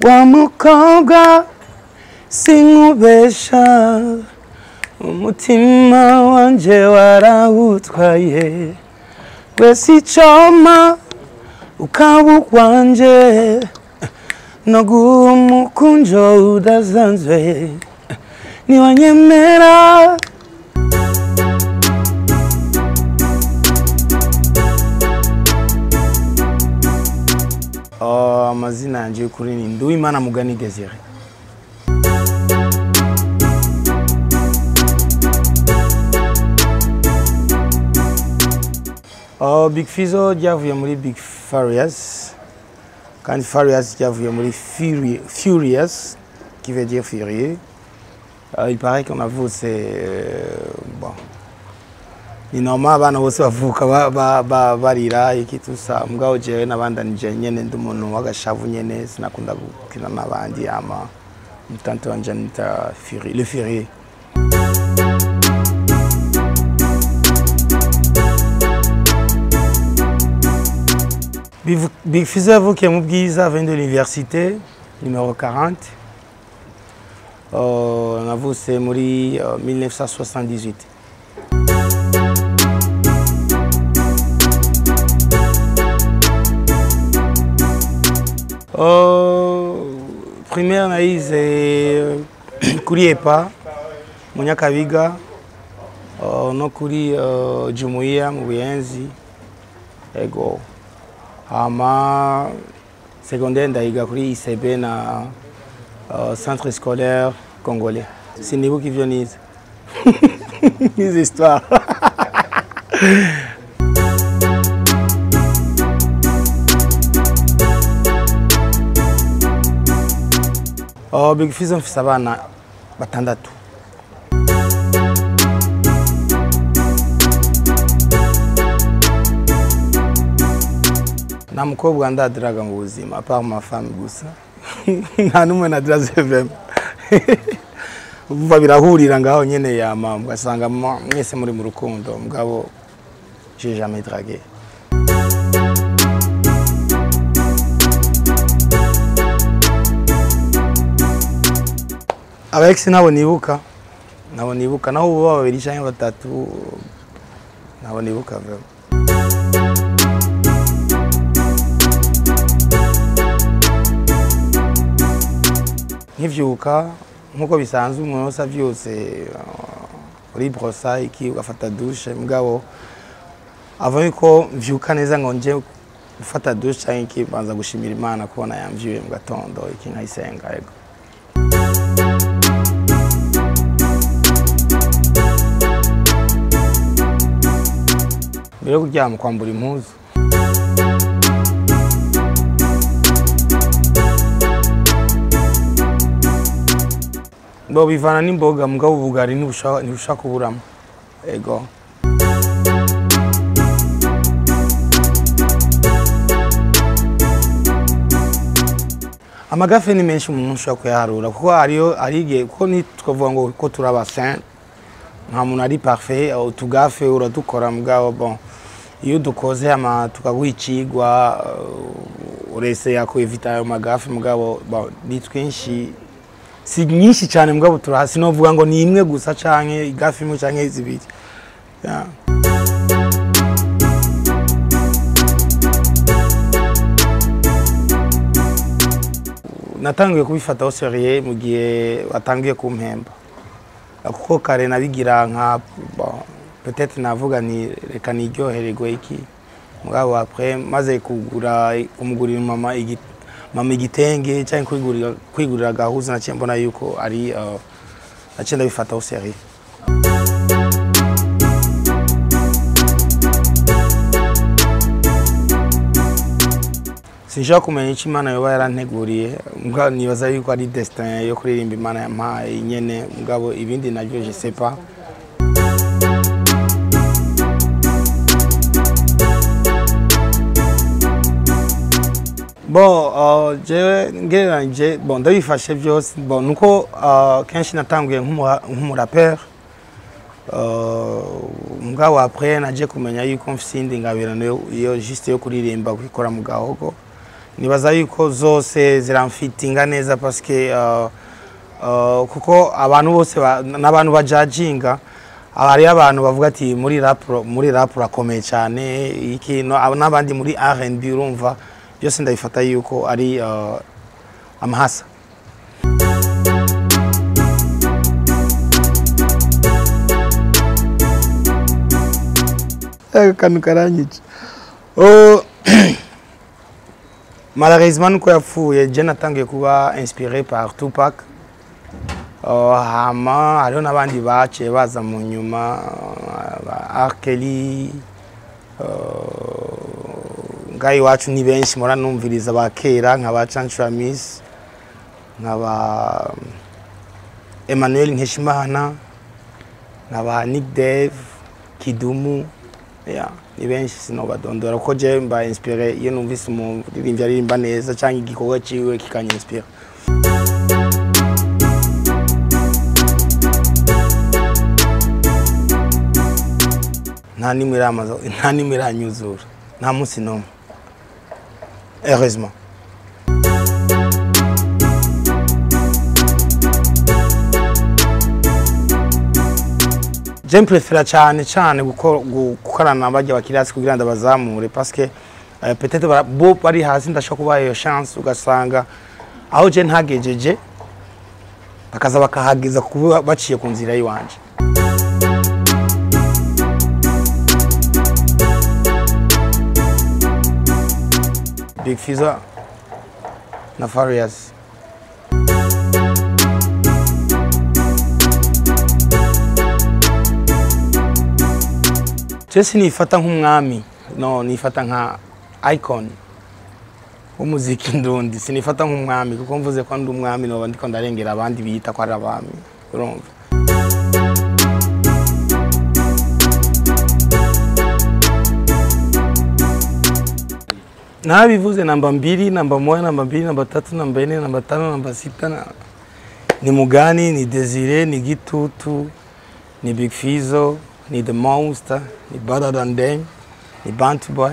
wa mukobwa sinkubesha umutima wanje warawutwaye wese icoma ukaba wanje no guha umukunjo udasanzwe niwanyemera amazina yanje y'ukuri ni Nduwimana Mugani Desire. Big Fizzo ryavuye muri Big Farious, kandi Farious ryavuye muri Furious, qui veut dire furieux. Il paraît qu'on avoue bon. Ni normal abana bose bavuka barira iki tusa mugabo jewe nabandanije nyene ndumuntu wagashavu nyene sinakunda gukina nabandi ama mutante wanje nita le furieux. Big Fizzo yavukiye mu Bwiza vient de l'université numéro 40. Navutse muri 1978. Primaire nayize kuri EPA mu Nyakabiga no kuri Jumuiya mu Buyenzi ego. Ama secondaire ndayiga kuri ICB na centre scolaire congolais. Sinibuka ivyo nize. Nize histoire. Big Fizzo mfise abana batandatu. Na mukobwa ndadiraga mu buzima apart ma femme gusa. Nta numwe nadiraze vema. Uva birahurira ngaho nyene ya mama ugasanga mwese muri mu rukundo mugabo j'ai jamais dragué. Abex nabo nibuka naho ubu babiri cyangwa batatu nabo nibuka vema. Nkivyuka nkuko bisanzwe umuntu wese avyose uri brosa iki ugafata douche mugabo avant yuko mvyuka neza ngo nje gufata douche cyangwa iki banza gushimira Imana kubona yamvyuye mu gatondo iki nkayisenga yego. Mbere yo kuryama kwambura impuzu bo bivana n'imboga mugabo ubugari ntibushaka kuburamo ego. Amagafe ni menshi umuntu ushaka kuyaharura kuko arigiye kuko nitwavuga ngo ko turaba saint nta muntu ari parfait utugafe uradukora mugabo bon iyo dukoze ama tukagwicigwa urese yako evita ayo magafe mugabo bon nitwinshi si nyinshi cyane mugabo turahasi no vuga ngo ni imwe gusa canke igafi imwe canke zibiri. Natangiye kubifata au sérieux mu gihe watangiye kumpemba kuko kare nabigira nka bon peut-être navuga ni reka niryohererwe iki mugabo après maze kumugurira mama igitenge cyangwa kwigurira gahuza naciye mbona yuko ari nacenda bifata au sérieux. Sinshaka kumenya icyo Imana yoba yaranteguriye mugabo nibaza yuko ari destin yo kuririmba Imana yampaye nyene mugabo ibindi nabyo je sais pas. Bon jewe ngeranje bon ndabifashe byose bon nuko kenshi natanguye nk'umurapper mugabo après naje kumenya yuko mfise indi ngabirano yo juste yo kuririmba kwikora mu gahogo nibaza yuko zose ziramfitinga neza parce que kuko abantu bose n'abantu bajajinga hari abantu bavuga ati muri rap rakomeye cyane iki n'abandi muri R&B urumva byose ndabifata yuko ari amahasa. Kanu karanyica malheureusement nuko yapfuye je natangiye kuba inspiré par Tupac hama hariho n'abandi baciye baza mu nyuma R. Kelly ngayi wacu ni benshi mora numviriza bakera nk'aba Chantramis nk'aba Emmanuel Nkeshimana nk'aba Nick Dave Kidumu ni benshi sinobadondora ko je mba inspiré iyo numvise umuririmbyi aririmba neza cyangwa igikorwa ciwe kikanyispira. Nta nimwe iranyuzura nta munsi n'umwe heureusement. Je préfère cyane gukorana bajya bakirasi kugira ndabazamure parce que peut-être bo bari hasi ndashaka kuba iyo chance ugasanga aho je ntagejeje bakaza bakahageza kuba baciye ku nzira yiwanje. Big Fizzo na Farious. Jesse nifata nk'umwami no nifata nka icon umuziki ndundi sinifata nk'umwami kuko mvuze ko ndi umwami no ndiko ndarengera abandi biyita ko ari abami urumva. Nabivuze namba 2 namba 1 namba 2 namba 3 namba 4 namba 5 namba 6 ni Mugani ni Desire ni Gitutu ni Big Fizzo ni The Monster, ni Better Than Them, ni Bantu Boy.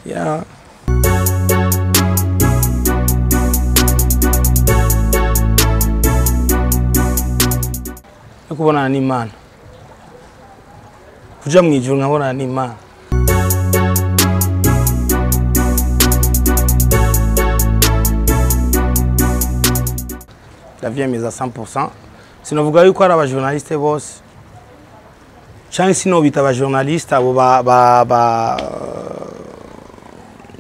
Yeah. Kubona ni Imana. Kuja mu ijuru nkabona ni Imana. Ndavyemeza 100%. Sinovuga yuko ari abajournaliste bose. Cyangwa sino bita abajournaliste abo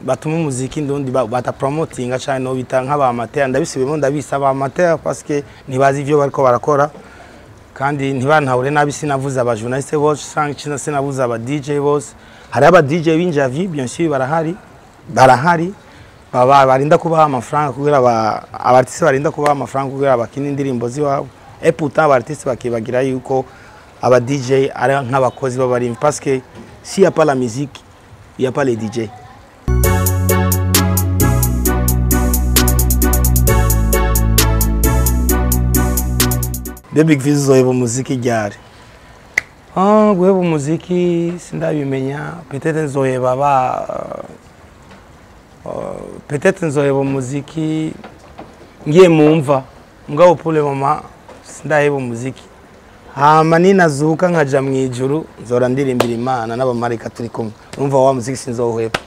batuma umuziki ndundi bata promotinga cyane no bita nk'aba amateur ndabisubiyemo ndabisaba amateur parce que ntibazi ivyo bariko barakora kandi ntibantahure nabi sinavuza abajournaliste bose cyangwa sinavuza aba DJ bose. Hari aba DJ b'injavi bien sûr barahari barinda kubaha amafaranga kugira abartiste barinda kubaha amafaranga kugira abakina indirimbo ziwabo et pourtant abartiste bakibagira yuko aba DJ ari nk'abakozi b'abarimbi parce que s'il y a pas la musique il y a pas les DJ. Big Fizzo zoheba muziki ryari? Guheba muziki sindabimenya peut-être nzoheba muziki ngiye mumva mugabo pour le moment sindaheba muziki. Hama ninazuka nkaja mu ijuru nzora ndirimbira Imana n'abamarika turi kumwe urumva wa muziki sinzoheba.